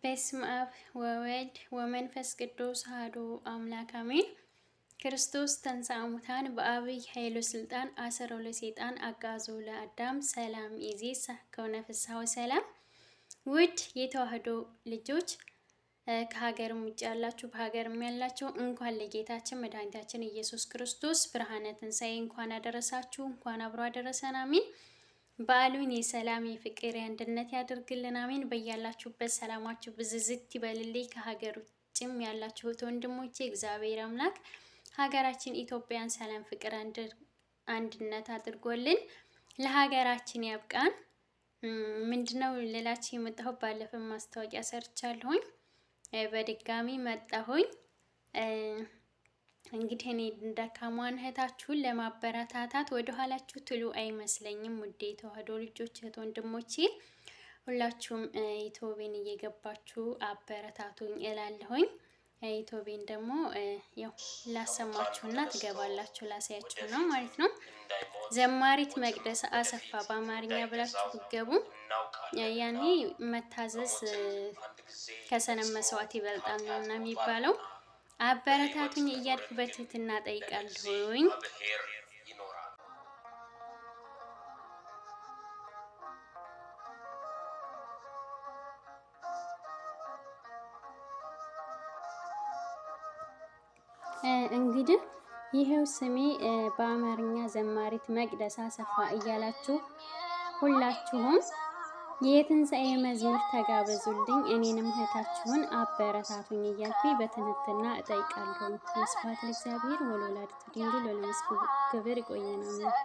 በስመ አብ ወወልድ ወመንፈስ ቅዱስ አሐዱ አምላክ አሜን። ክርስቶስ ተንሥአ እሙታን በአብይ ኃይሉ ስልጣን አሰሮ ለሰይጣን አጋዞ ለአዳም ሰላም ይእዜሰ ከሆነ ፍስሐ ወሰላም። ውድ የተዋህዶ ልጆች ከሀገርም ውጭ ያላችሁ በሀገርም ያላችሁ እንኳን ለጌታችን መድኃኒታችን ኢየሱስ ክርስቶስ ብርሃነ ትንሣኤ እንኳን አደረሳችሁ፣ እንኳን አብሮ አደረሰን። አሜን። በዓሉን የሰላም የፍቅር የአንድነት ያድርግልን። አሜን። በያላችሁበት ሰላማችሁ ብዝዝት ይበልልኝ። ከሀገር ውጭም ያላችሁት ወንድሞቼ እግዚአብሔር አምላክ ሀገራችን ኢትዮጵያን ሰላም፣ ፍቅር፣ አንድነት አድርጎልን ለሀገራችን ያብቃን። ምንድነው ሌላችሁ የመጣሁ ባለፈ ማስታወቂያ ሰርቻለሁኝ፣ በድጋሚ መጣሁኝ። እንግዲህ እኔ ደካማን እህታችሁን ለማበረታታት ወደ ኋላችሁ ትሉ አይመስለኝም። ውድ የተዋህዶ ልጆች እህት ወንድሞቼ ሁላችሁም ዩቲዩብን እየገባችሁ አበረታቱኝ እላለሁኝ። ዩቲዩብን ደግሞ ያው ላሰማችሁና ትገባላችሁ ላሳያችሁ ነው ማለት ነው። ዘማሪት መቅደስ አሰፋ በአማርኛ ብላችሁ ብትገቡ ያኔ መታዘዝ ከሰነፍ መስዋዕት ይበልጣል ነውና የሚባለው። አበረታቱኝ እያልኩ በትህትና ጠይቃለሁኝ። እንግዲህ ይሄው ስሜ በአማርኛ ዘማሪት መቅደስ አሰፋ እያላችሁ ሁላችሁም የትንሣኤ መዝሙር ተጋበዙልኝ፣ እኔንም እህታችሁን አበረታቱኝ እያልኩኝ በትህትና እጠይቃለሁ። ስብሐት ለእግዚአብሔር ወለወላዲቱ ድንግል ወለመስቀሉ ክቡር። ይቆየናል።